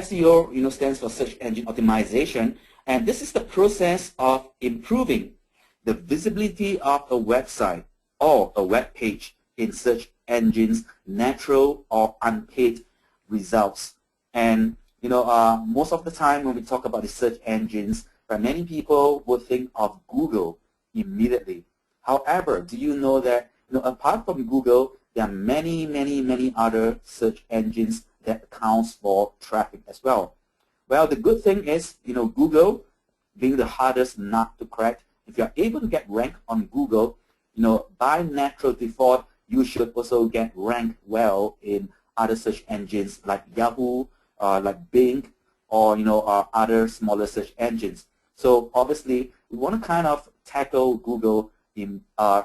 SEO, stands for search engine optimization, and this is the process of improving the visibility of a website or a web page in search engines' natural or unpaid results. And most of the time when we talk about the search engines, many people will think of Google immediately. However, do you know that apart from Google, there are many other search engines that accounts for traffic as well? Well, the good thing is, Google being the hardest nut to crack, if you are able to get ranked on Google, by natural default, you should also get ranked well in other search engines like Yahoo, like Bing, or other smaller search engines. So obviously, we want to kind of tackle Google in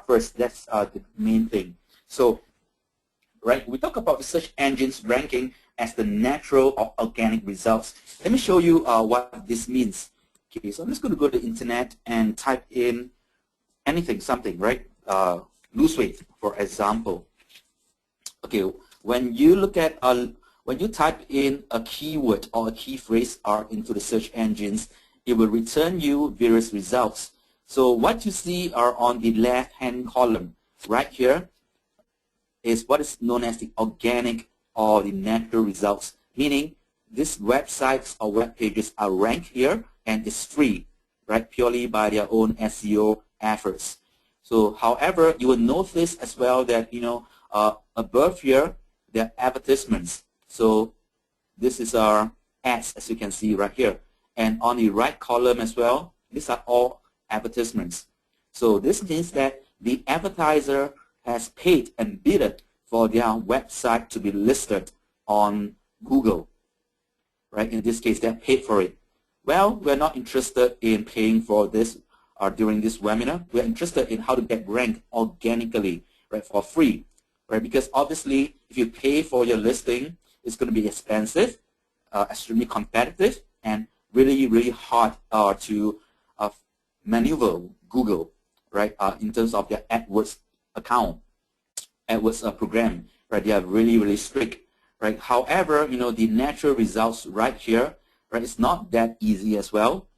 first. That's the main thing. So, we talk about the search engines ranking as the natural or organic results. Let me show you what this means. Okay, so I'm just going to go to the internet and type in anything, something, right? Lose weight, for example. Okay, when you look at when you type in a keyword or a key phrase into the search engines, it will return you various results. So what you see are on the left-hand column right here is what is known as the organic or the natural results, meaning these websites or web pages are ranked here and it's free, right, purely by their own SEO efforts. So, however, you will notice as well that above here there are advertisements. So this is our ads, as you can see right here, and on the right column as well, these are all advertisements. So this means that the advertiser has paid and bid for their website to be listed on Google, right? In this case, they're paid for it. Well, we're not interested in paying for this during this webinar. We're interested in how to get ranked organically, right, for free, right? Because obviously, if you pay for your listing, it's going to be expensive, extremely competitive, and really hard to maneuver Google, right? In terms of their AdWords account, AdWords program, right? They are really strict, right? However, the natural results right here, right? It's not that easy as well,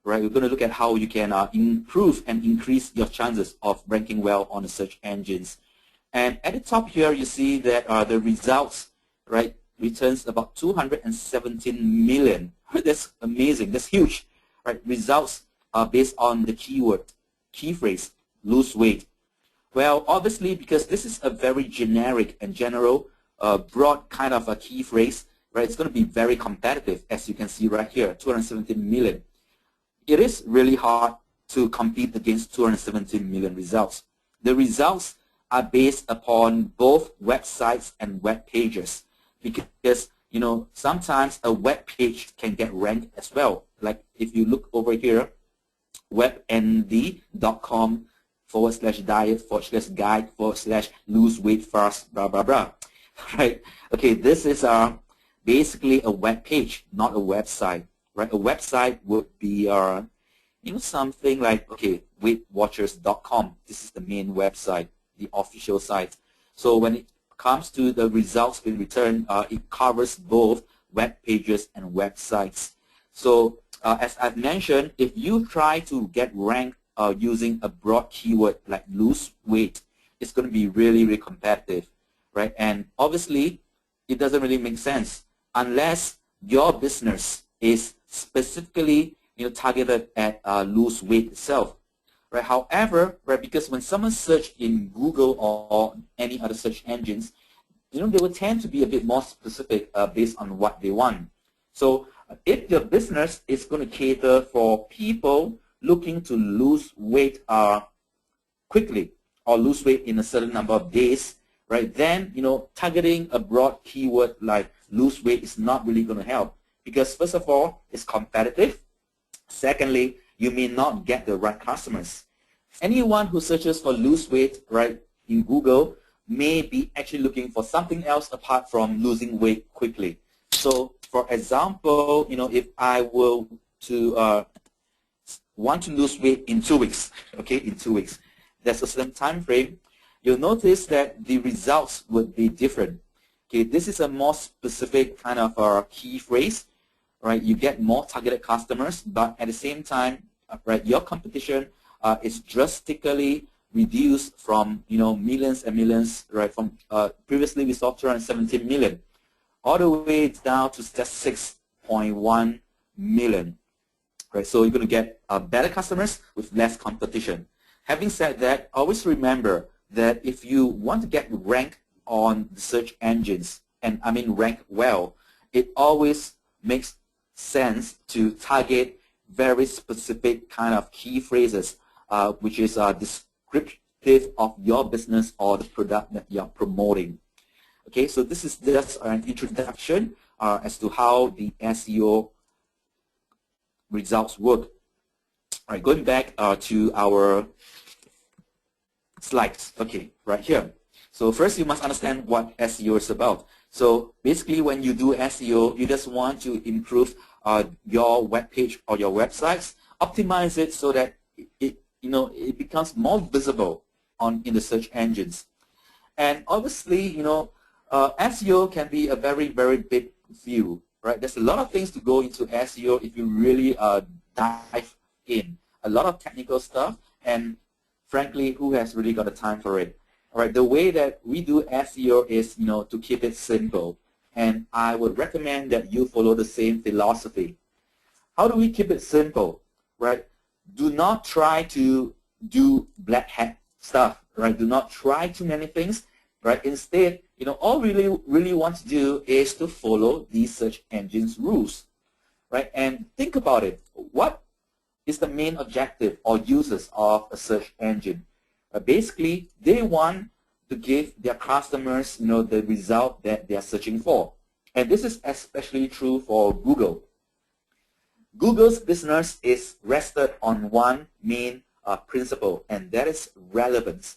right? We're going to look at how you can improve and increase your chances of ranking well on the search engines. And at the top here, you see that the results, right, returns about 217 million. That's amazing. That's huge, right? Results are based on the keyword, key phrase, lose weight. Well, obviously, because this is a very generic and general, broad kind of a key phrase, right? It's going to be very competitive, as you can see right here, 217 million. It is really hard to compete against 217 million results. The results are based upon both websites and web pages, because sometimes a web page can get ranked as well. Like if you look over here, webnd.com/diet/guide/lose weight fast, blah blah blah, right? Okay, this is basically a web page, not a website, right? A website would be something like, okay, weightwatchers.com. This is the main website, the official site. So when it comes to the results in return, it covers both web pages and websites. So as I've mentioned, if you try to get ranked using a broad keyword like lose weight, it's going to be really competitive, right? And obviously, it doesn't really make sense unless your business is specifically targeted at lose weight itself, right? However, right, because when someone search in Google or any other search engines, they will tend to be a bit more specific based on what they want. So if your business is going to cater for people looking to lose weight quickly or lose weight in a certain number of days, right, then targeting a broad keyword like lose weight is not really going to help, because first of all, it's competitive. Secondly, you may not get the right customers. Anyone who searches for lose weight, right, in Google may be actually looking for something else apart from losing weight quickly. So, for example, if I were to want to lose weight in 2 weeks, okay, in 2 weeks, there's a certain time frame, you'll notice that the results would be different. Okay, this is a more specific kind of key phrase, right? You get more targeted customers, but at the same time, right, your competition is drastically reduced from millions and millions, right? From previously we saw 270 million, all the way down to just 6.1 million. Right, so you're going to get better customers with less competition. Having said that, always remember that if you want to get ranked on the search engines, and I mean rank well, it always makes sense to target very specific kind of key phrases, which is descriptive of your business or the product that you're promoting. Okay, so this is just an introduction as to how the SEO results work. All right, going back to our slides. Okay, right here. So first you must understand what SEO is about. So basically when you do SEO, you just want to improve your web page or your websites, optimize it so that it becomes more visible in the search engines. And obviously, SEO can be a very, very big field. Right? There's a lot of things to go into SEO if you really dive in. A lot of technical stuff, and frankly, who has really got the time for it? All right, the way that we do SEO is, to keep it simple, and I would recommend that you follow the same philosophy. How do we keep it simple? Right? Do not try to do black hat stuff. Right? Do not try too many things. Right? Instead, all really want to do is to follow these search engines rules, right? And think about it. What is the main objective or uses of a search engine? Basically, they want to give their customers, the result that they are searching for. And this is especially true for Google. Google's business is rested on one main principle, and that is relevance.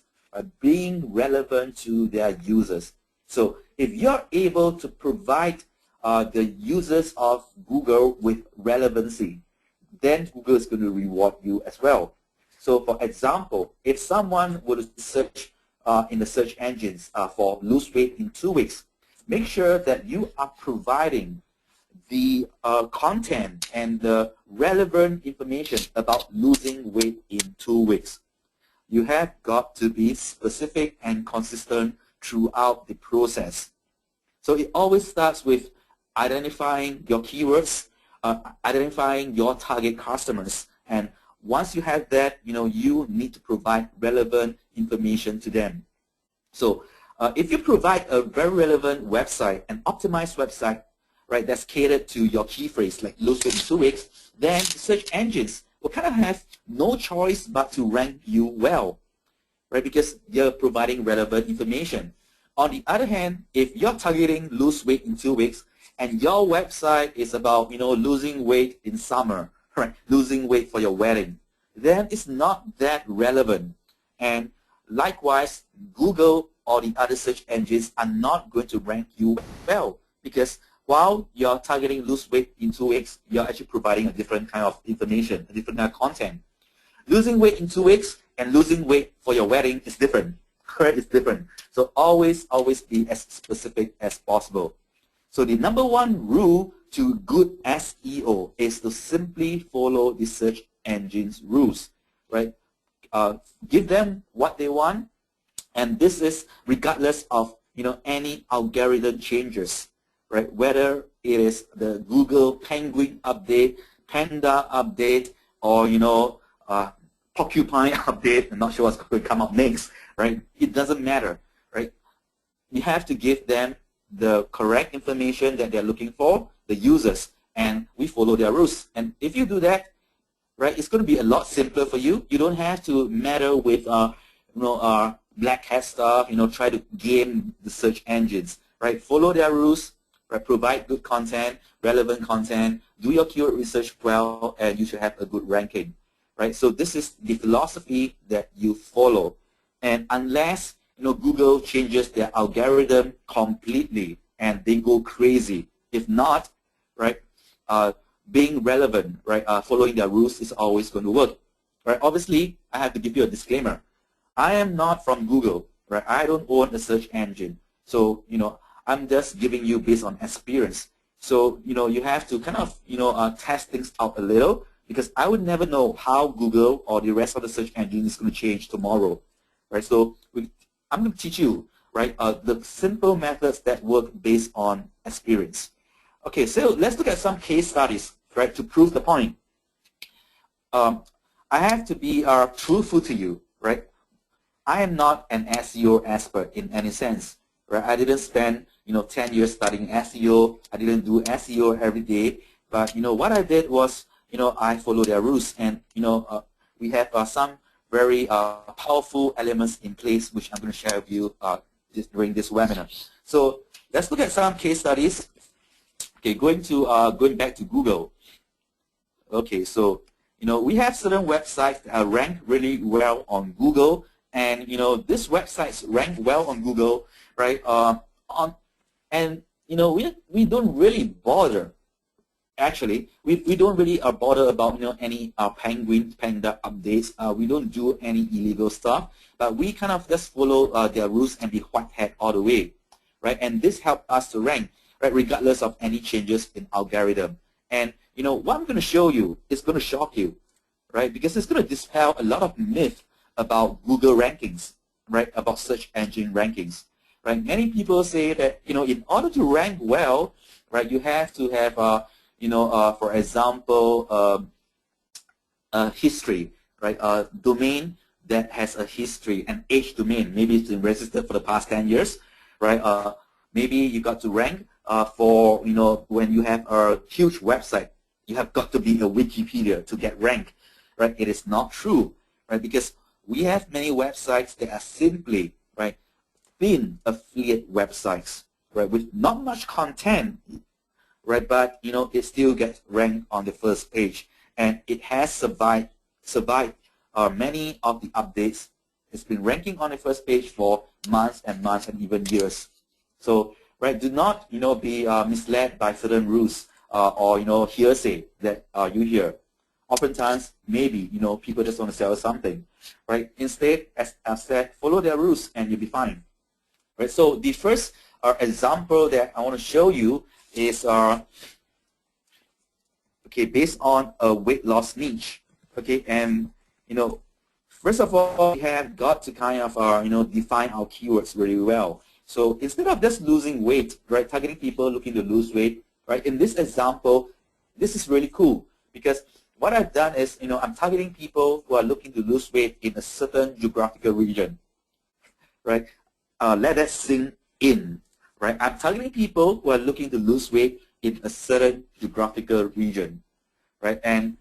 Being relevant to their users. So if you're able to provide the users of Google with relevancy, then Google is going to reward you as well. So for example, if someone would search in the search engines for lose weight in 2 weeks, make sure that you are providing the content and the relevant information about losing weight in 2 weeks. You have got to be specific and consistent throughout the process. So it always starts with identifying your keywords, identifying your target customers, and once you have that, you need to provide relevant information to them. So if you provide a very relevant website, an optimized website, right, that's catered to your key phrase like lose weight in 2 weeks, then the search engines will kind of have no choice but to rank you well, right? Because you're providing relevant information. On the other hand, if you're targeting lose weight in 2 weeks and your website is about, losing weight in summer, right? Losing weight for your wedding, then it's not that relevant. And likewise, Google or the other search engines are not going to rank you well because while you're targeting lose weight in 2 weeks, you're actually providing a different kind of information, a different kind of content. Losing weight in 2 weeks and losing weight for your wedding is different. Right? It's different. So always be as specific as possible. So the number one rule to good SEO is to simply follow the search engine's rules. Right? Give them what they want, and this is regardless of any algorithm changes. Right, whether it is the Google Penguin update, Panda update, or Porcupine update. I'm not sure what's going to come up next. Right, it doesn't matter. Right, you have to give them the correct information that they're looking for, the users, and we follow their rules. And if you do that, right, it's going to be a lot simpler for you. You don't have to meddle with black hat stuff. Try to game the search engines. Right, follow their rules. Right, provide good content, relevant content, do your keyword research well, and you should have a good ranking. Right, so this is the philosophy that you follow. And unless Google changes their algorithm completely and they go crazy, if not, right, being relevant, right, following their rules is always going to work. Right, obviously, I have to give you a disclaimer. I am not from Google. Right, I don't own a search engine, so I'm just giving you based on experience. So, you have to kind of, test things out a little, because I would never know how Google or the rest of the search engine is going to change tomorrow, right? So I'm going to teach you, right, the simple methods that work based on experience. Okay, so let's look at some case studies, right, to prove the point. I have to be truthful to you, right? I am not an SEO expert in any sense, right? I didn't spend 10 years studying SEO. I didn't do SEO every day, but what I did was I follow their rules, and we have some very powerful elements in place, which I'm going to share with you during this webinar. So let's look at some case studies. Okay, going back to Google. Okay, so we have certain websites that are ranked really well on Google, and these websites rank well on Google, right? We don't really bother. Actually, we don't really bother about any penguin panda updates. We don't do any illegal stuff, but we kind of just follow their rules and be white hat all the way, right? And this helps us to rank, right, regardless of any changes in algorithm. And what I'm going to show you is going to shock you, right? Because it's going to dispel a lot of myth about Google rankings, right? About search engine rankings, right? Many people say that in order to rank well, right, you have to have for example, history, right? A domain that has a history, an age domain. Maybe it's been registered for the past 10 years, right? Maybe you got to rank for when you have a huge website, you have got to be a Wikipedia to get ranked, right? It is not true, right? Because we have many websites that are simply, right, thin affiliate websites, right, with not much content, right? But it still gets ranked on the first page, and it has survived many of the updates. It's been ranking on the first page for months and months and even years. So, right, do not be misled by certain rules or hearsay that you hear. Oftentimes, maybe people just want to sell something, right? Instead, as I said, follow their rules and you'll be fine, right? So the first example that I want to show you is okay, based on a weight loss niche. Okay, and first of all, we have got to kind of define our keywords really well. So instead of just losing weight, right, targeting people looking to lose weight, right, in this example, this is really cool, because what I've done is I'm targeting people who are looking to lose weight in a certain geographical region, right? Let that sink in. Right, I'm targeting people who are looking to lose weight in a certain geographical region, right? And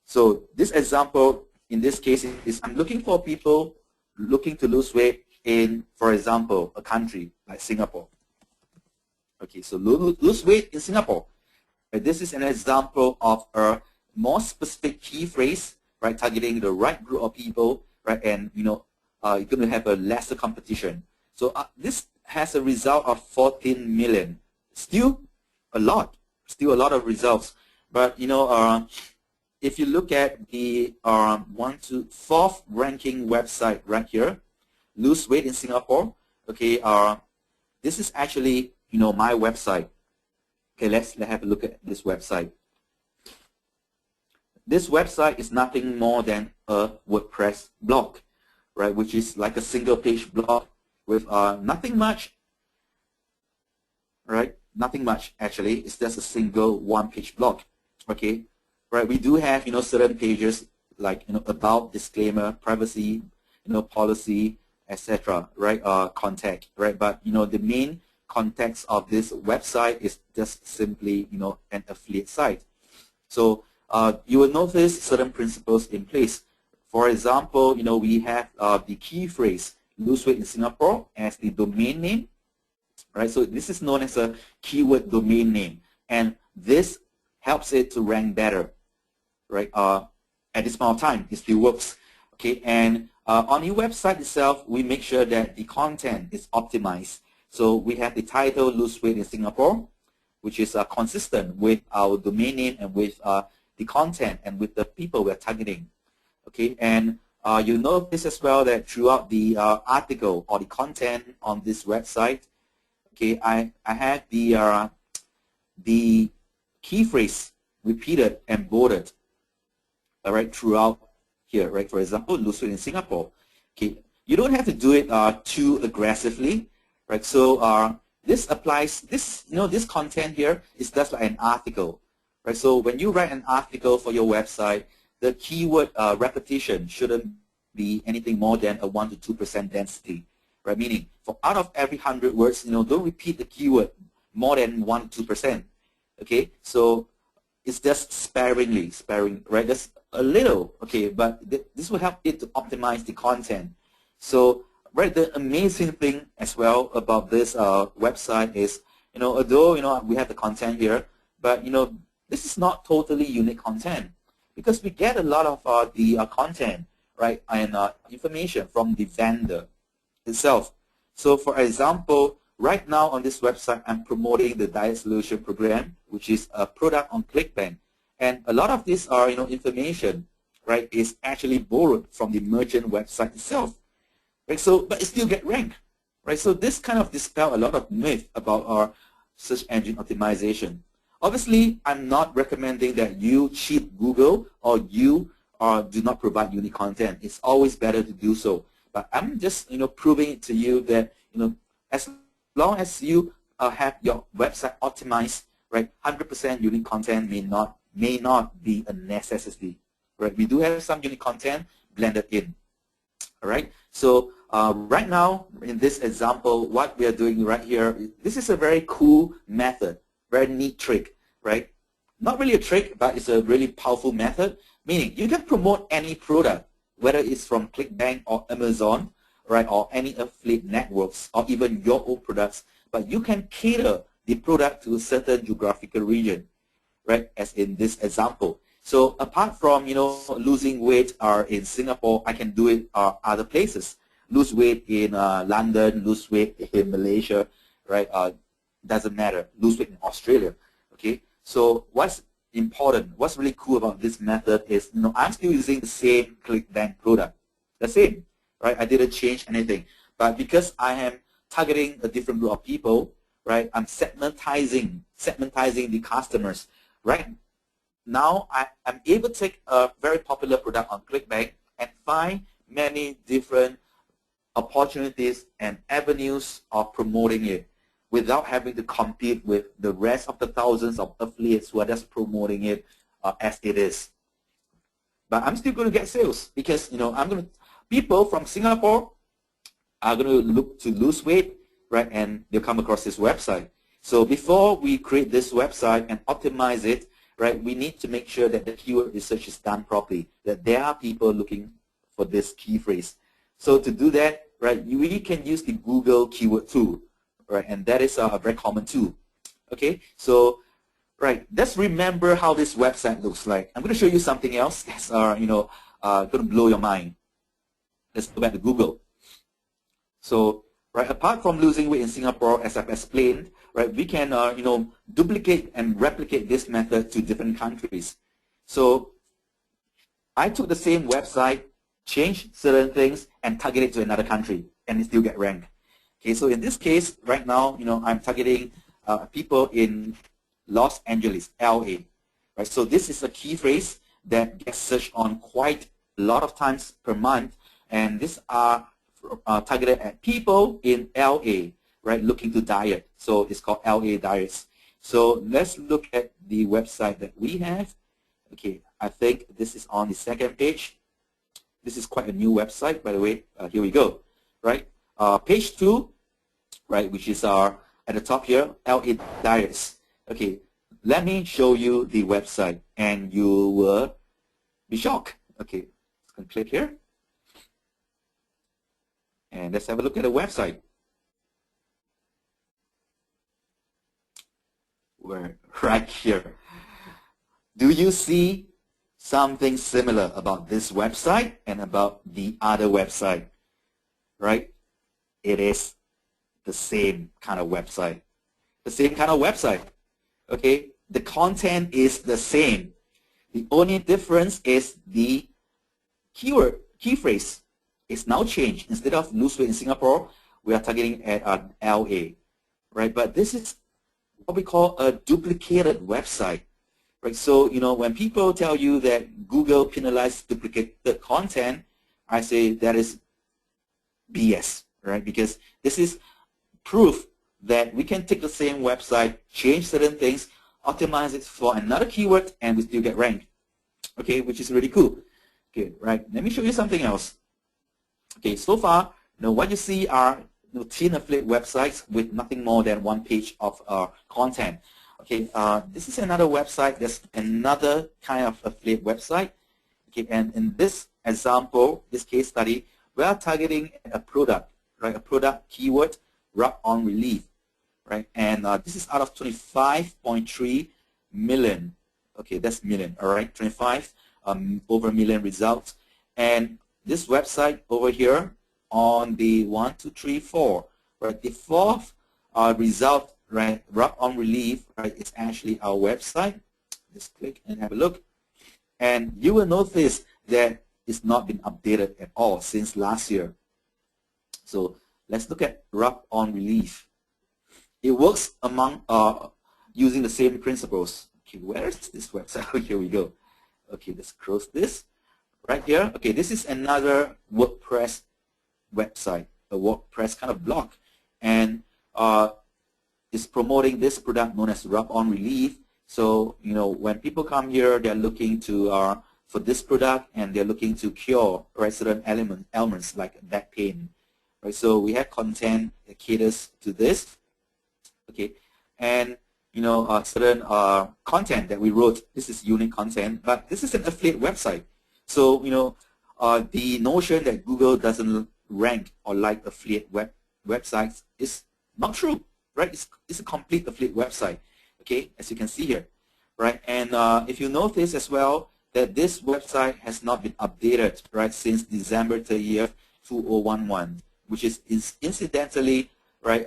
so this example in this case is I'm looking for people looking to lose weight in, for example, a country like Singapore. Okay, so lose weight in Singapore. Right, this is an example of a more specific key phrase, right? Targeting the right group of people, right? And you're going to have a lesser competition. So this has a result of 14 million. Still a lot of results. But if you look at the 1 to 4th ranking website right here, lose weight in Singapore. Okay, this is actually my website. Okay, let's have a look at this website. This website is nothing more than a WordPress blog, right? Which is like a single page blog with nothing much, right? Nothing much actually. It's just a single one-page blog. Okay, right? We do have certain pages like about, disclaimer, privacy, policy, etc. Right? Contact, right? But the main context of this website is just simply an affiliate site. So you will notice certain principles in place. For example, we have the key phrase lose weight in Singapore as the domain name, right? So this is known as a keyword domain name, and this helps it to rank better, right? At this point of time, it still works. Okay, and on your website itself, we make sure that the content is optimized. So we have the title lose weight in Singapore, which is consistent with our domain name and with the content and with the people we're targeting. Okay, and you notice as well that throughout the article or the content on this website, okay, I have the the key phrase repeated and bolded, all right, throughout here, right? For example, lose weight in Singapore. Okay, you don't have to do it too aggressively, right? So this applies. This content here is just like an article, right? So when you write an article for your website, the keyword repetition shouldn't be anything more than a 1 to 2% density, right? Meaning, for out of every 100 words, don't repeat the keyword more than 1 to 2%. Okay, so it's just sparing, right? That's a little, okay, but this will help it to optimize the content. So, right, the amazing thing as well about this website is, although we have the content here, but this is not totally unique content, because we get a lot of the content, right, and information from the vendor itself. So, for example, right now on this website, I'm promoting the Diet Solution Program, which is a product on ClickBank. And a lot of these are, information, right, is actually borrowed from the merchant website itself, right? So, but it still get ranked, right? So this kind of dispel a lot of myth about our search engine optimization. Obviously, I'm not recommending that you cheat Google or you do not provide unique content. It's always better to do so. But I'm just, proving it to you that, as long as you have your website optimized, right, 100% unique content may not be a necessity, right? We do have some unique content blended in, all right? So right now, in this example, what we are doing right here, this is a very cool method, very neat trick, right? Not really a trick, but it's a really powerful method, meaning you can promote any product, whether it's from ClickBank or Amazon, right, or any affiliate networks, or even your own products, but you can cater the product to a certain geographical region, right, as in this example. So apart from, losing weight in Singapore, I can do it other places. Lose weight in London, lose weight in Malaysia, right, doesn't matter. Lose weight in Australia, okay? So what's important, what's really cool about this method is, I'm still using the same ClickBank product, the same, right? I didn't change anything. But because I am targeting a different group of people, right, I'm segmentizing the customers, right? Now I'm able to take a very popular product on ClickBank and find many different opportunities and avenues of promoting it without having to compete with the rest of the thousands of affiliates who are just promoting it as it is. But I'm still going to get sales because people from Singapore are going to look to lose weight, right, and they'll come across this website. So before we create this website and optimize it, right, we need to make sure that the keyword research is done properly, that there are people looking for this key phrase. So to do that, right, we can use the Google keyword tool, right, and that is a very common tool. Okay, so right, let's remember how this website looks like. I'm going to show you something else that's going to blow your mind. Let's go back to Google. So right, apart from losing weight in Singapore, as I've explained, right, we can duplicate and replicate this method to different countries. So I took the same website, changed certain things, and target it to another country, and it still get ranked. Okay, so in this case, right now, I'm targeting people in Los Angeles, LA. Right, so this is a key phrase that gets searched on quite a lot of times per month, and these are targeted at people in LA, right, looking to diet. So it's called LA Diets. So let's look at the website that we have. Okay, I think this is on the second page. This is quite a new website, by the way. Here we go, right? Page 2, right, which is at the top here, LA Diets. Okay, let me show you the website, and you will be shocked. Okay, click here. And let's have a look at the website. We're right here. Do you see something similar about this website and about the other website? Right? It is the same kind of website. The same kind of website. Okay? The content is the same. The only difference is the keyword, key phrase. It's now changed. Instead of lose weight in Singapore, we are targeting at LA, right? But this is what we call a duplicated website. Right? So, when people tell you that Google penalizes duplicated content, I say that is BS, right? Because this is proof that we can take the same website, change certain things, optimize it for another keyword, and we still get ranked. Okay, which is really cool. Okay, right. Let me show you something else. Okay, so far, what you see are teen affiliate websites with nothing more than one page of content. Okay, this is another website. There's another kind of affiliate website. Okay, and in this example, this case study, we are targeting a product, right? A product keyword, rub-on relief, right? And this is out of 25.3 million. Okay, that's million, all right? 25 over million results. And this website over here on the 1, 2, 3, 4, right? The fourth result, right? Rub-on relief, right? It's actually our website. Just click and have a look. And you will notice that it's not been updated at all since last year. So let's look at rub-on relief. It works among using the same principles. Okay, where is this website? Here we go. Okay, let's close this. Right here. Okay, this is another WordPress website, a WordPress kind of blog, and it's promoting this product known as rub-on relief. So when people come here, they're looking to for this product, and they're looking to cure certain ailments like back pain. Right. So we have content that caters to this. Okay, and certain content that we wrote. This is unique content, but this is an affiliate website. So the notion that Google doesn't rank or like affiliate websites is not true, right? It's a complete affiliate website. Okay, as you can see here, right? And if you notice as well that this website has not been updated, right, since December 30th, 2011, which is incidentally, right,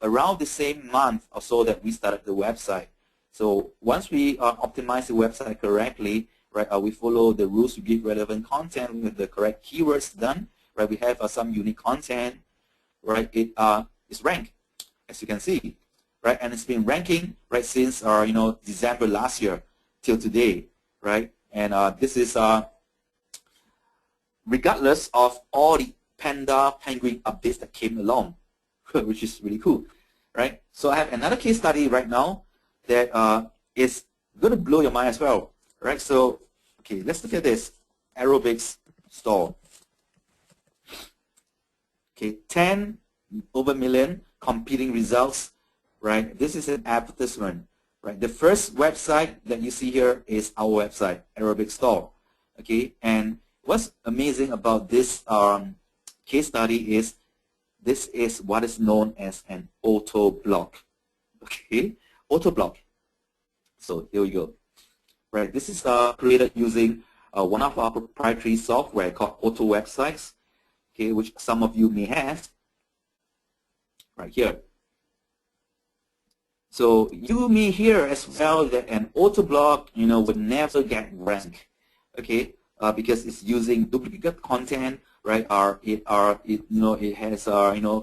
around the same month or so that we started the website. So once we optimize the website correctly, right, we follow the rules, we give relevant content with the correct keywords done, right, we have some unique content, right, it is ranked, as you can see, right, and it's been ranking, right, since December last year till today, right, and this is regardless of all the penguin updates that came along, which is really cool, right? So I have another case study right now that is going to blow your mind as well, right? So, okay, let's look at this aerobics store. Okay, 10 over million competing results, right? This is an advertisement, right? The first website that you see here is our website, aerobics store. Okay, and what's amazing about this case study is this is what is known as an auto blog. Okay, auto blog. So here we go. Right, this is created using one of our proprietary software called Auto Websites. Okay, which some of you may have. Right here. So you may hear as well that an auto blog, would never get ranked. Okay, because it's using duplicate content. Right, it has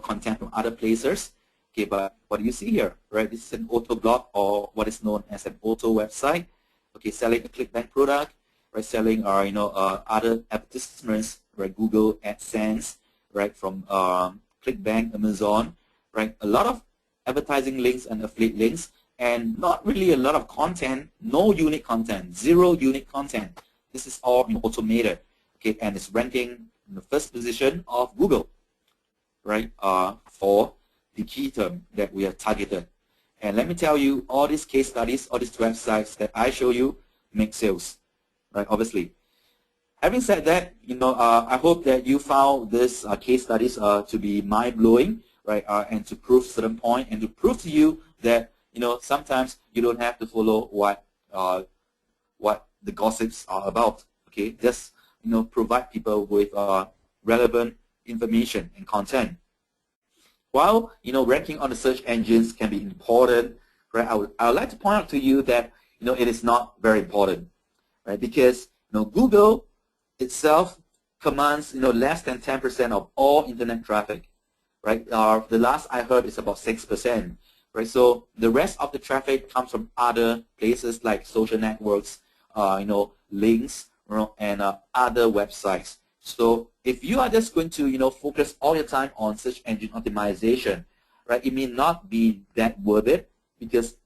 content from other places. Okay, but what do you see here? Right, this is an auto blog, or what is known as an auto website. Okay, selling a ClickBank product, right? Selling other advertisements, right? Google AdSense, right? From ClickBank, Amazon, right? A lot of advertising links and affiliate links, and not really a lot of content. No unique content, zero unique content. This is all automated. Okay, and it's ranking in the first position of Google, right, for the key term that we are targeted. And let me tell you, all these case studies, all these websites that I show you make sales, right, obviously. Having said that, I hope that you found this case studies to be mind-blowing, right, and to prove certain point, and to prove to you that, sometimes you don't have to follow what the gossips are about, okay? Just provide people with relevant information and content. While ranking on the search engines can be important, right? I would like to point out to you that it is not very important, right? Because Google itself commands less than 10% of all internet traffic, right? The last I heard is about 6%. right? So the rest of the traffic comes from other places like social networks, links, and other websites. So if you are just going to, focus all your time on search engine optimization, right, it may not be that worth it, because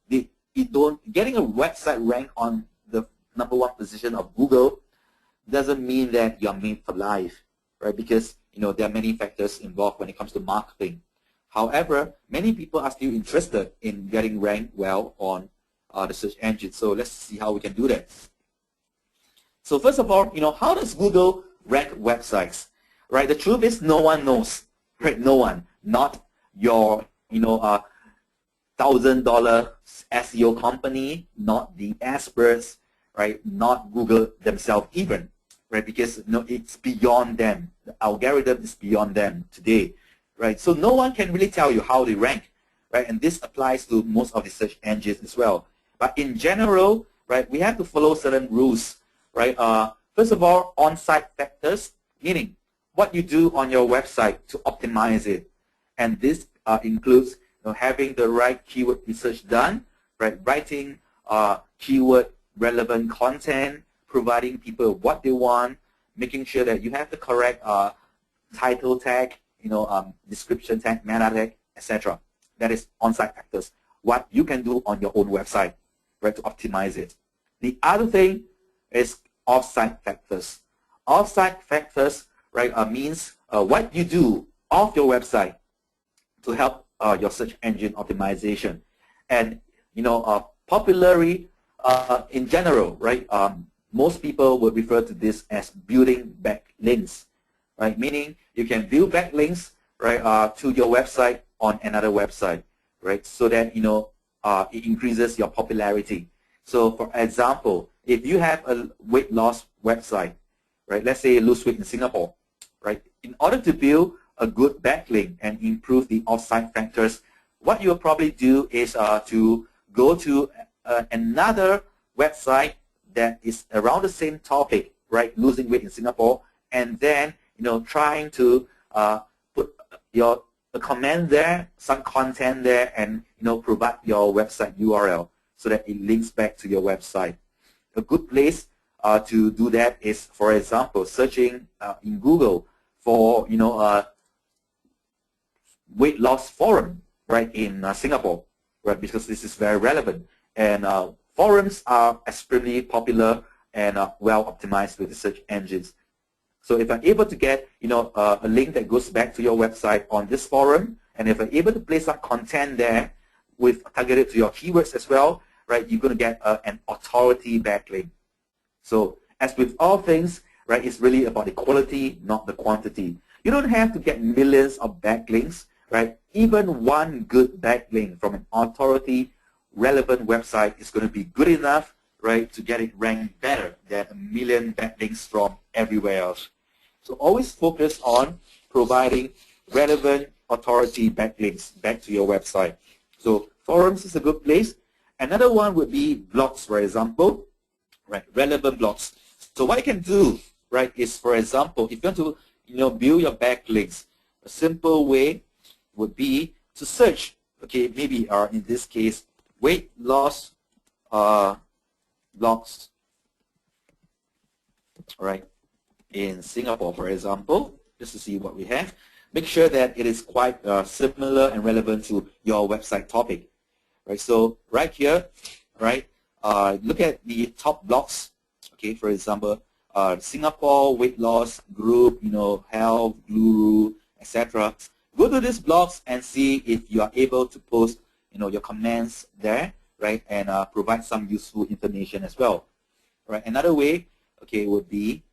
getting a website ranked on the #1 position of Google doesn't mean that you're made for life, right? Because there are many factors involved when it comes to marketing. However, many people are still interested in getting ranked well on the search engine. So let's see how we can do that. So first of all, how does Google rank websites? Right? The truth is no one knows. Right? No one. Not your $1,000 SEO company, not the experts, right? Not Google themselves even, right? Because it's beyond them. The algorithm is beyond them today, right? So no one can really tell you how they rank, right? And this applies to most of the search engines as well. But in general, right, we have to follow certain rules, right? First of all, on-site factors, meaning what you do on your website to optimize it, and this includes having the right keyword research done, right? Writing keyword relevant content, providing people what they want, making sure that you have the correct title tag, description tag, meta tag, etc. That is on-site factors. What you can do on your own website, right, to optimize it. The other thing is off-site factors. Off-site factors, right, means what you do off your website to help your search engine optimization. And popularly in general, right, most people would refer to this as building backlinks, right? Meaning you can build backlinks, right, to your website on another website, right? So that it increases your popularity. So for example, if you have a weight loss website, right, let's say lose weight in Singapore, right, in order to build a good backlink and improve the off-site factors, what you'll probably do is to go to another website that is around the same topic, right, losing weight in Singapore, and then trying to put a comment there, some content there, and provide your website URL so that it links back to your website. A good place to do that is, for example, searching in Google for weight loss forum, right, in Singapore, right, because this is very relevant. And forums are extremely popular and well optimized with the search engines. So if I'm able to get a link that goes back to your website on this forum, and if I'm able to place some content there with targeted to your keywords as well, right, you're going to get an authority backlink. So as with all things, right, it's really about the quality, not the quantity. You don't have to get millions of backlinks, right? Even one good backlink from an authority relevant website is going to be good enough, right, to get it ranked better than a million backlinks from everywhere else. So always focus on providing relevant authority backlinks back to your website. So forums is a good place. Another one would be blogs, for example, right, relevant blogs. So what you can do, right, is, for example, if you want to build your backlinks, a simple way would be to search, okay, maybe in this case, weight loss blogs, right, in Singapore, for example, just to see what we have. Make sure that it is quite similar and relevant to your website topic, right? So right here, right, look at the top blogs, okay, for example, Singapore weight loss group, health guru, etc. Go to these blogs and see if you are able to post, your comments there, right, and provide some useful information as well, right? Another way, okay, would be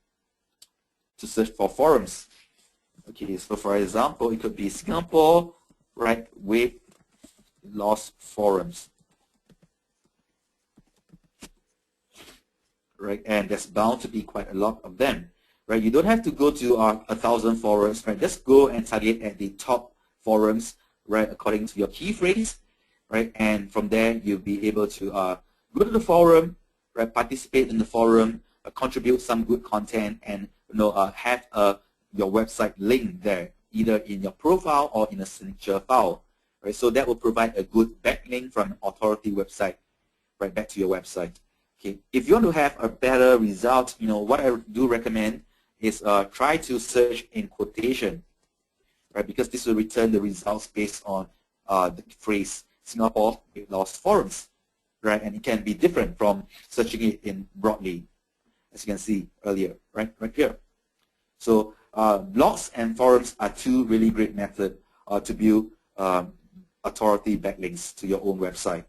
to search for forums. Okay, so for example, it could be Singapore, right, weight loss forums, right, and there's bound to be quite a lot of them, right? You don't have to go to 1,000 forums, right? Just go and target at the top forums, right, according to your key phrase, right? And from there, you'll be able to go to the forum, right, participate in the forum, contribute some good content, and have your website link there, either in your profile or in a signature file, right? So that will provide a good backlink from an authority website right back to your website. Okay, if you want to have a better result, what I do recommend is try to search in quotation, right? Because this will return the results based on the phrase Singapore weight loss forums, right? And it can be different from searching it in broadly, as you can see earlier, right here. So blogs and forums are two really great methods to build authority backlinks to your own website.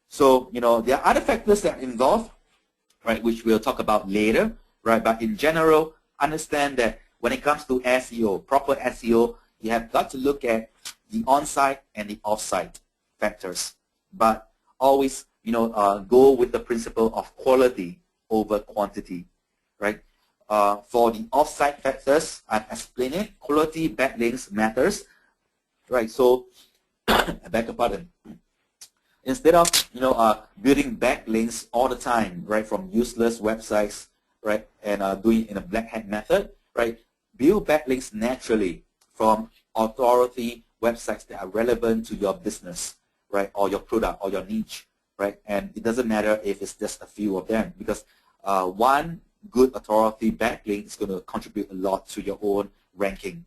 So, there are other factors that are involved, right, which we'll talk about later, right? But in general, understand that when it comes to SEO, proper SEO, you have got to look at the on-site and the off-site factors. But always, go with the principle of quality over quantity, right? For the off-site factors, I've explained it. Quality backlinks matters, right? So, I beg your pardon. Instead of building backlinks all the time, right, from useless websites, right, and doing it in a black hat method, right, build backlinks naturally from authority websites that are relevant to your business, right, or your product or your niche, right, and it doesn't matter if it's just a few of them, because one good authority backlink is going to contribute a lot to your own ranking.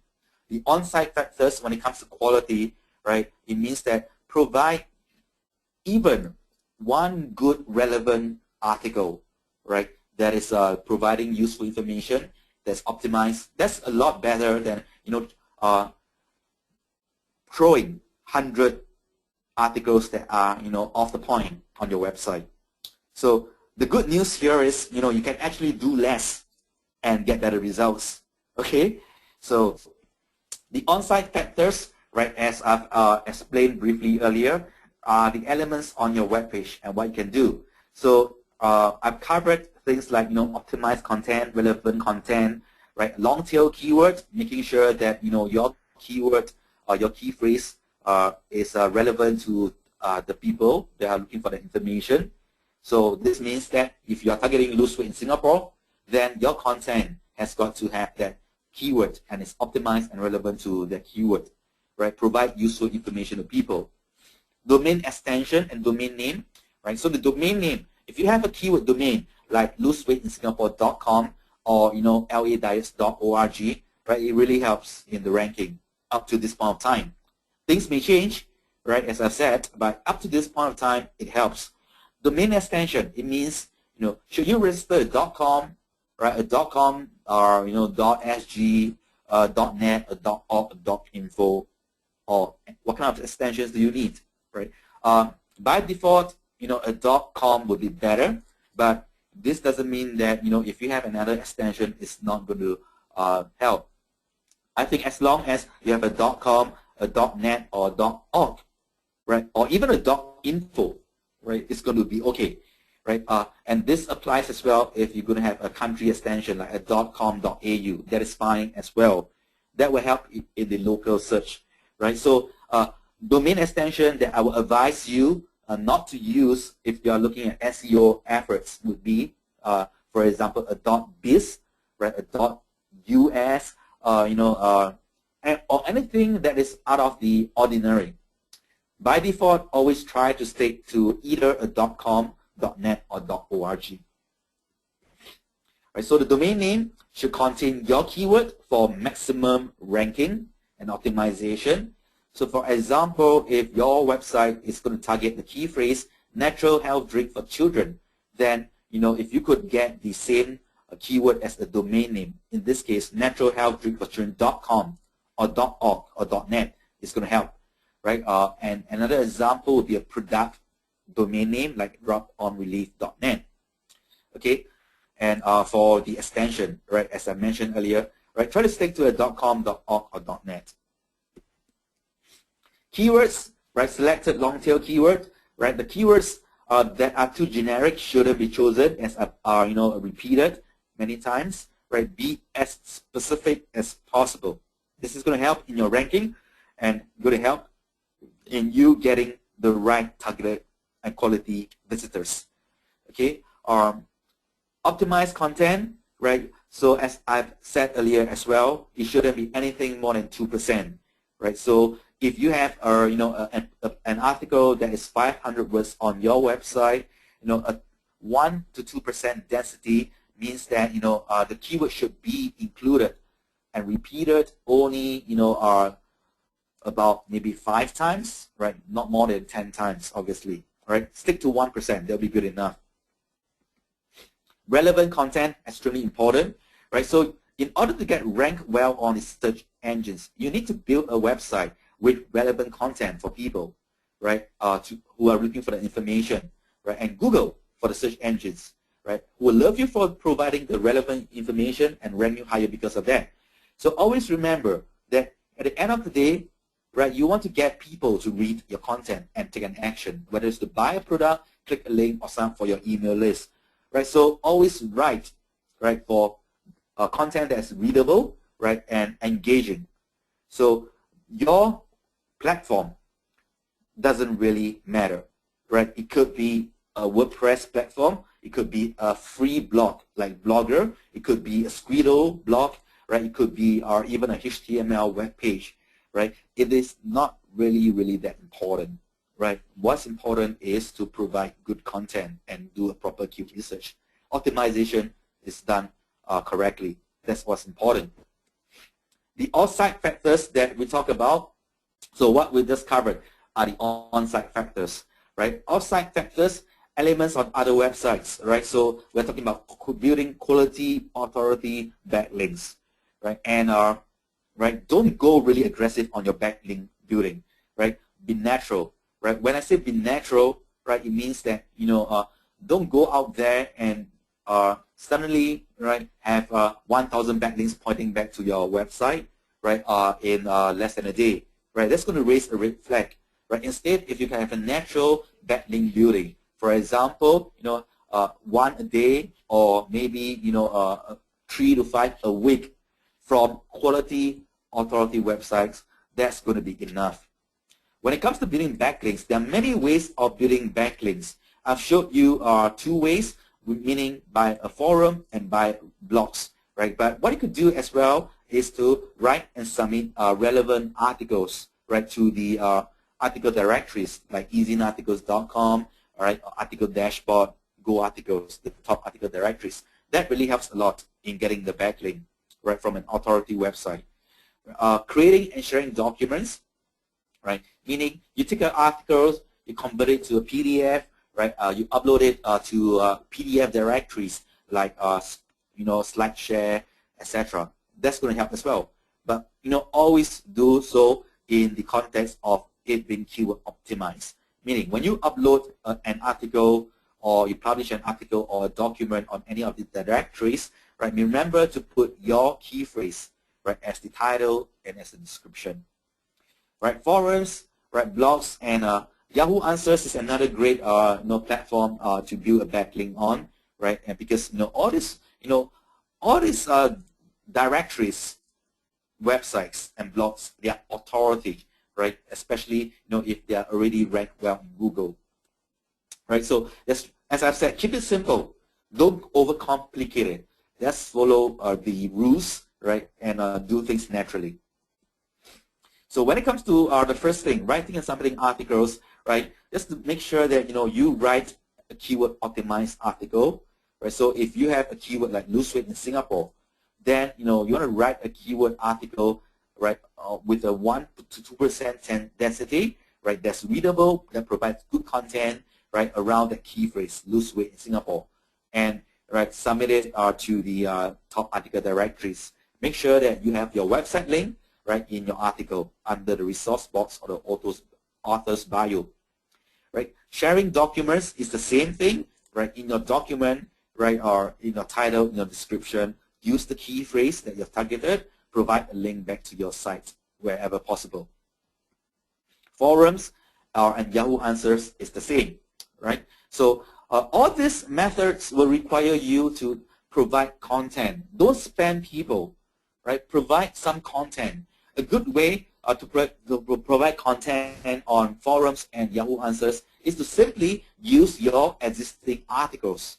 The on-site factors, when it comes to quality, right, it means that provide even one good relevant article, right, that is providing useful information, that's optimized. That's a lot better than throwing 100 articles that are off the point on your website. So the good news here is you can actually do less and get better results. Okay, so the on-site factors, right, as I've explained briefly earlier, are the elements on your web page and what you can do. So I've covered things like optimized content, relevant content, right? Long tail keywords, making sure that your keyword or your key phrase is relevant to the people that are looking for the information. So this means that if you are targeting lose weight in Singapore, then your content has got to have that keyword and it's optimized and relevant to that keyword, right? Provide useful information to people. Domain extension and domain name, right? So the domain name, if you have a keyword domain like loseweightinsingapore.com or ladiets.org, right? It really helps in the ranking up to this point of time. Things may change, right? As I said, but up to this point of time, it helps. Domain extension, it means should you register a .com, right? A .com or .sg, .net, a .org, .info, or what kind of extensions do you need? Right. By default, a .com would be better, but this doesn't mean that if you have another extension, it's not going to help. I think as long as you have a .com, a .net, or a .org, right, or even a .info, right, it's going to be okay, right? And this applies as well if you're going to have a country extension like a .com.au. That is fine as well. That will help in the local search, right? So domain extension that I will advise you not to use if you are looking at SEO efforts would be, for example, a .biz, right, a .us, or anything that is out of the ordinary. By default, always try to stick to either a .com, .net, or .org. Right, so the domain name should contain your keyword for maximum ranking and optimization. So for example, if your website is going to target the key phrase natural health drink for children, then if you could get the same keyword as the domain name, in this case naturalhealthdrinkforchildren.com or .org or .net, is going to help, right? And another example would be a product domain name like droponrelief.net. Okay, and for the extension, right, as I mentioned earlier, right, try to stick to a .com, .org, or .net. Keywords, right, selected long tail keyword, right, the keywords that are too generic shouldn't be chosen as are repeated many times, right? Be as specific as possible. This is going to help in your ranking and going to help in you getting the right targeted and quality visitors. Okay, optimized content, right? So as I've said earlier as well, it shouldn't be anything more than 2%, right? So if you have an article that is 500 words on your website, a 1 to 2% density means that the keyword should be included and repeated only about maybe 5 times, right? Not more than 10 times, obviously, right? Stick to 1%, that'll be good enough. Relevant content, extremely important, right? So in order to get ranked well on the search engines, you need to build a website with relevant content for people, right? Who are looking for the information, right? And Google for the search engines, right? Who will love you for providing the relevant information and rank you higher because of that. So always remember that at the end of the day, right, you want to get people to read your content and take an action, whether it's to buy a product, click a link, or sign up for your email list, right? So always write, right, for content that's readable, right, and engaging. So your platform doesn't really matter, right? It could be a WordPress platform, it could be a free blog like Blogger, it could be a Squirrel blog, right? It could be or even a HTML web page, right? It is not really that important, right? What's important is to provide good content and do a proper keyword research. Optimization is done correctly. That's what's important. The off-site factors that we talk about, so what we just covered are the on-site factors, right? Off-site factors, elements on other websites, right? So we're talking about building quality, authority, backlinks, right? And right, don't go really aggressive on your backlink building, right? Be natural, right? When I say be natural, right, it means that don't go out there and suddenly, right, have 1,000 backlinks pointing back to your website, right, in less than a day, right? That's going to raise a red flag, right? Instead, if you can have a natural backlink building, for example, one a day or maybe 3 to 5 a week from quality authority websites, that's going to be enough. When it comes to building backlinks, there are many ways of building backlinks. I've showed you 2 ways, meaning by a forum and by blogs, right? But what you could do as well is to write and submit relevant articles, right, to the article directories like easyarticles.com, all right, article dashboard, Go Articles, the top article directories. That really helps a lot in getting the backlink, right, from an authority website. Creating and sharing documents, right, meaning you take an article, you convert it to a PDF, right, you upload it to PDF directories like SlideShare, etc. That's going to help as well. But always do so in the context of it being keyword optimized. Meaning when you upload an article or you publish an article or a document on any of the directories, right, remember to put your key phrase, right, as the title and as the description. Right, forums, right, blogs, and Yahoo Answers is another great platform to build a backlink on, right? And because all these directories, websites, and blogs, they are authority, right? Especially if they are already ranked well in Google, right? So as I've said, keep it simple. Don't overcomplicate it. Just follow the rules, right, and do things naturally. So when it comes to the first thing, writing and submitting articles, right, just to make sure that you write a keyword optimized article, right? So if you have a keyword like lose weight in Singapore, then you want to write a keyword article, right, with a 1 to 2% density, right, that's readable, that provides good content, right, around the key phrase lose weight in Singapore, and right, submit it to the top article directories. Make sure that you have your website link, right, in your article under the resource box or the author's bio, right? Sharing documents is the same thing, right? In your document, right, or in your title, in your description, use the key phrase that you've targeted, provide a link back to your site wherever possible. Forums and Yahoo Answers is the same, right? So all these methods will require you to provide content. Don't spam people, right? Provide some content. A good way to provide content on forums and Yahoo Answers is to simply use your existing articles,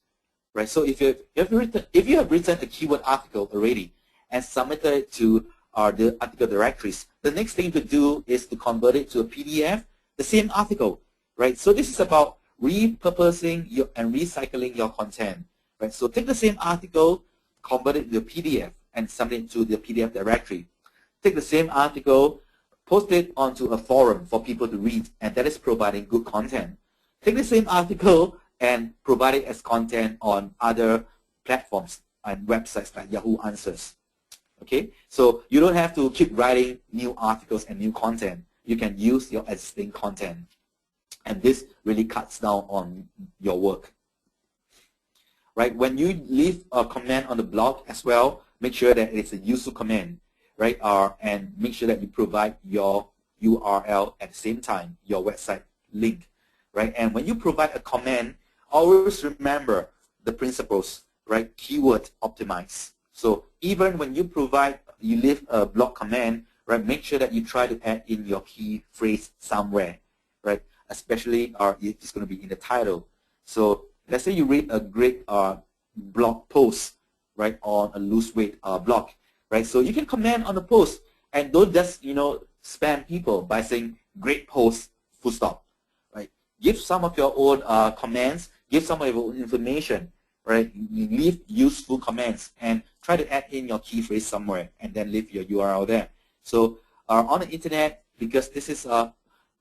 right? So if you have written a keyword article already and submitted it to the article directories, the next thing to do is to convert it to a PDF, the same article, right? So this is about repurposing and recycling your content, right? So take the same article, convert it to a PDF, and submit it to the PDF directory. Take the same article, post it onto a forum for people to read, and that is providing good content. Take the same article and provide it as content on other platforms and websites like Yahoo Answers. Okay, so you don't have to keep writing new articles and new content. You can use your existing content, and this really cuts down on your work. Right? When you leave a comment on the blog as well, make sure that it's a useful comment, right? And make sure that you provide your URL at the same time, your website link, right? And when you provide a comment, always remember the principles, right? Keyword optimize. So even when you leave a blog comment, right? Make sure that you try to add in your key phrase somewhere, right? Especially if it's going to be in the title. So let's say you read a great blog post, right, on a lose weight blog, right? So you can comment on the post and don't just spam people by saying great post, full stop, right? Give some of your own comments, give some of your own information, right? You leave useful comments and try to add in your key phrase somewhere and then leave your URL there. So on the internet, because this is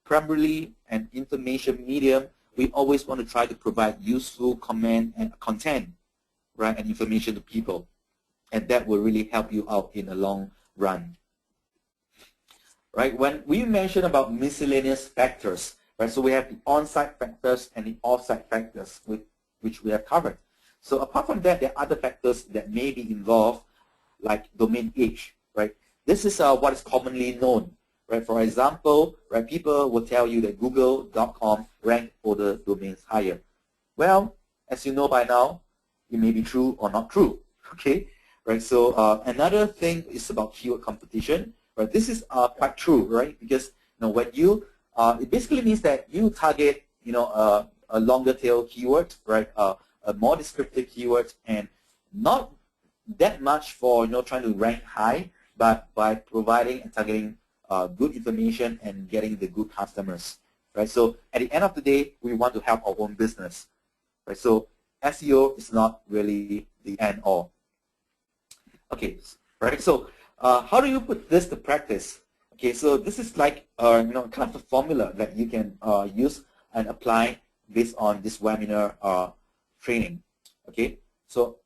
primarily an information medium, we always want to try to provide useful content, right, and information to people, and that will really help you out in the long run. Right? When we mention about miscellaneous factors, right? So we have the on-site factors and the off-site factors, which we have covered. So apart from that, there are other factors that may be involved, like domain age, right? This is what is commonly known, right? For example, right, people will tell you that Google.com rank older domains higher. Well, as you know by now, it may be true or not true, okay? Right, so another thing is about keyword competition, right? This is quite true, right? Because when you, it basically means that you target, a longer tail keyword, right? A more descriptive keyword, and not that much for trying to rank high, but by providing and targeting good information and getting the good customers, right? So at the end of the day, we want to help our own business, right? So SEO is not really the end all. Okay, right. So how do you put this to practice? Okay, so this is like kind of a formula that you can use and apply based on this webinar training. Okay, so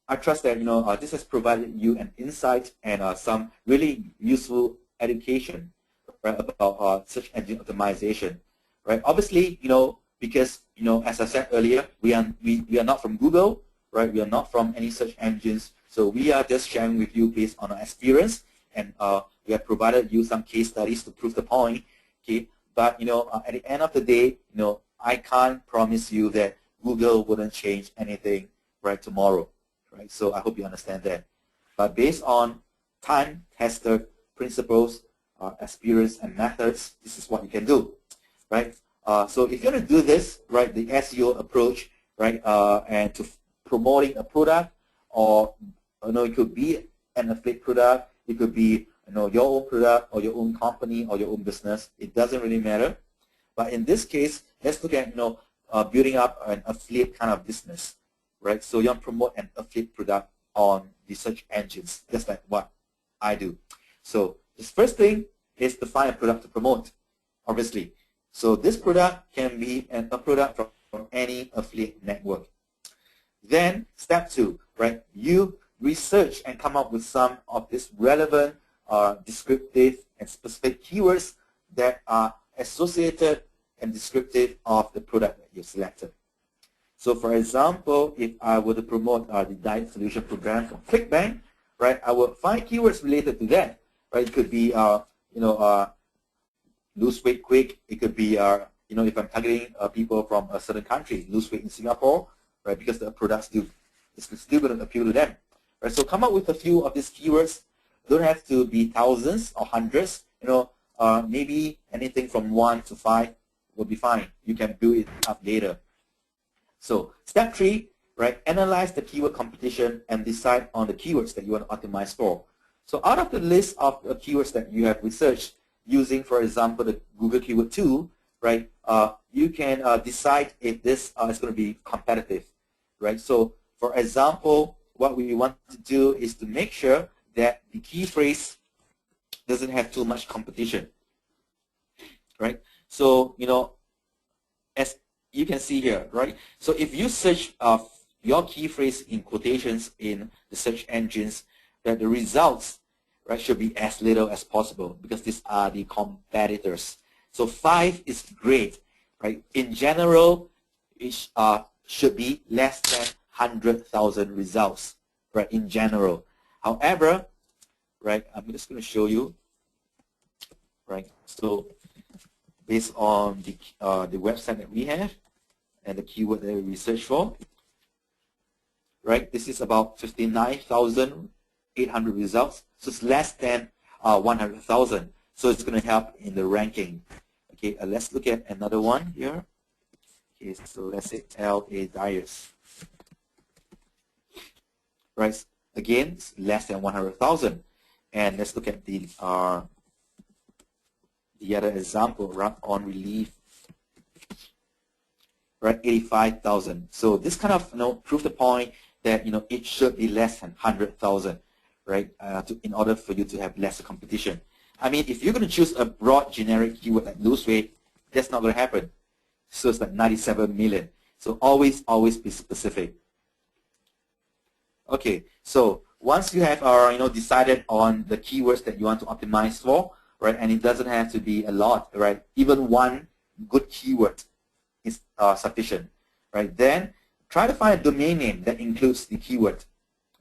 I trust that this has provided you an insight and some really useful education, right, about search engine optimization. Right. Obviously, because as I said earlier, we are not from Google, right? We are not from any search engines. So we are just sharing with you based on our experience, and we have provided you some case studies to prove the point. Okay, but at the end of the day, I can't promise you that Google wouldn't change anything right tomorrow, right? So I hope you understand that. But based on time-tested principles, experience, and methods, this is what you can do, right? So if you're going to do this, right, the SEO approach, right, and to promoting a product, or it could be an affiliate product, it could be your own product or your own company or your own business. It doesn't really matter. But in this case, let's look at building up an affiliate kind of business, right? So you want to promote an affiliate product on the search engines, just like what I do. So this first thing is to find a product to promote, obviously. So this product can be a product from any affiliate network. Then step 2, right? You research and come up with some of these relevant, descriptive, and specific keywords that are associated and descriptive of the product that you selected. So for example, if I were to promote the diet solution program from ClickBank, right, I would find keywords related to that, right? It could be, lose weight quick. It could be, if I'm targeting people from a certain country, lose weight in Singapore, right? Because the product is still going to appeal to them, right? So come up with a few of these keywords. Don't have to be thousands or hundreds. Maybe anything from 1 to 5 will be fine. You can build it up later. So step 3, right? Analyze the keyword competition and decide on the keywords that you want to optimize for. So out of the list of keywords that you have researched using, for example, the Google Keyword Tool, right? You can decide if this is going to be competitive, right? So, for example, what we want to do is to make sure that the key phrase doesn't have too much competition, right? So, as you can see here, right? So if you search your key phrase in quotations in the search engines, that the results, right, should be as little as possible because these are the competitors. So 5 is great, right? In general, it should be less than 100,000 results, right? In general. However, right, I'm just going to show you, right? So based on the website that we have and the keyword that we research for, right? This is about 59,800 results. So it's less than 100,000. So it's going to help in the ranking. Okay, let's look at another one here. Okay, so let's say L.A. Dyers. Right, again, it's less than 100,000. And let's look at the other example, rub-on relief. Right, 85,000. So this kind of prove the point that it should be less than 100,000, right? In order for you to have lesser competition. I mean, if you're going to choose a broad generic keyword like lose weight, that's not going to happen. So it's like 97 million. So always be specific. Okay, so once you have decided on the keywords that you want to optimize for, right? And it doesn't have to be a lot, right? Even one good keyword is sufficient, right? Then try to find a domain name that includes the keyword.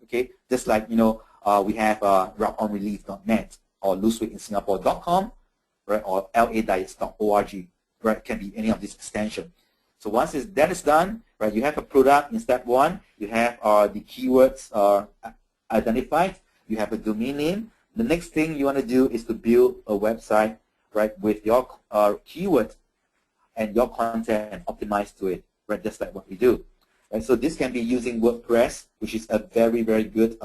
Okay, just like we have rubonrelief.net or loseweightinsingapore.com, right? Or ladiets.org, right? Can be any of these extensions. So once that is done, right? You have a product in step 1. You have the keywords identified. You have a domain name. The next thing you want to do is to build a website, right? With your keyword and your content optimized to it, right? Just like what we do. Right? So this can be using WordPress, which is a very, very good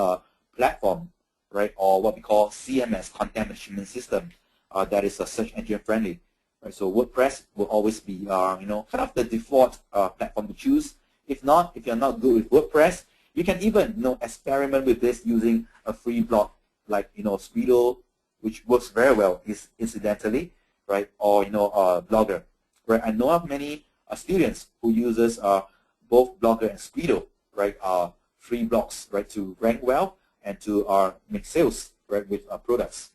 platform, right? Or what we call CMS, Content Management System, that is search engine friendly. Right? So WordPress will always be, kind of the default platform to choose. If not, if you're not good with WordPress, you can even, experiment with this using a free blog like, Squidoo, which works very well, incidentally, right? Or, Blogger. Right? I know of many students who uses both Blogger and Squidoo, right? Free blogs, right? To rank well and to make sales, right? With products.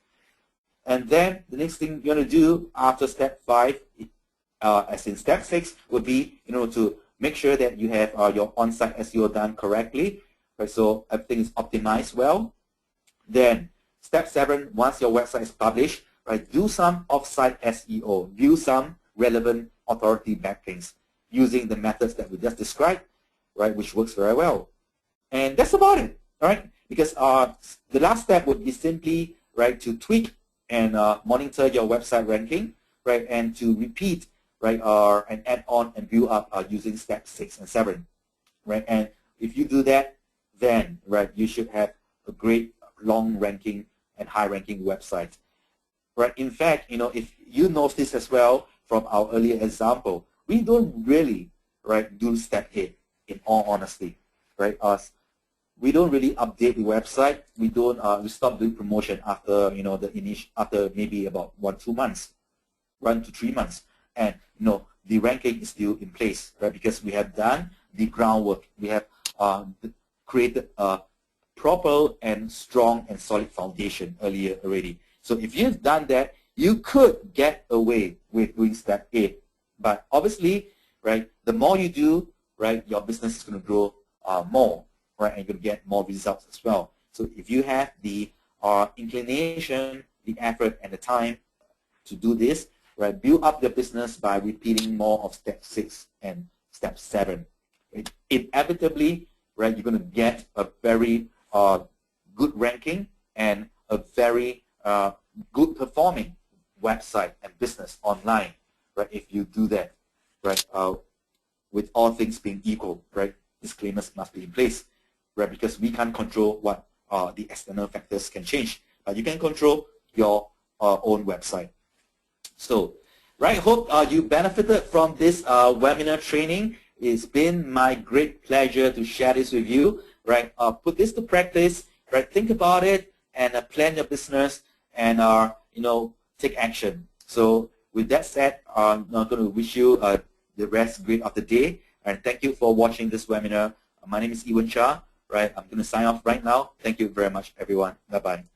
And then the next thing you're going to do after step 5, as in step 6, would be, to make sure that you have your on-site SEO done correctly, right? So everything is optimized well. Then step 7, once your website is published, right? Do some off-site SEO, view some relevant authority backlinks using the methods that we just described, right? Which works very well. And that's about it, all right? Because the last step would be simply, right, to tweak and monitor your website ranking, right, and to repeat, right, and add on and build up using steps 6 and 7, right. And if you do that, then, right, you should have a great long ranking and high ranking website, right. In fact, if you notice as well from our earlier example, we don't really, right, do step 8 in all honesty, right. We don't really update the website. We don't. We stop doing promotion after after maybe about 1 to 2 months, 1 to 3 months, and the ranking is still in place, right? Because we have done the groundwork. We have created a proper and strong and solid foundation earlier already. So if you've done that, you could get away with doing step 8. But obviously, right, the more you do, right, your business is going to grow more. Right, and you're going to get more results as well. So if you have the inclination, the effort, and the time to do this, right, build up your business by repeating more of step 6 and step 7. Right? Inevitably, right, you're going to get a very good ranking and a very good performing website and business online, right? If you do that, right, with all things being equal, right, disclaimers must be in place. Right, because we can't control what the external factors can change. you can control your own website. So, right, hope you benefited from this webinar training. It's been my great pleasure to share this with you. Right, put this to practice. Right, think about it and plan your business and take action. So, with that said, I'm going to wish you the rest great of the day. And thank you for watching this webinar. My name is Ewan Cha. Right, I'm going to sign off right now. Thank you very much, everyone. Bye bye.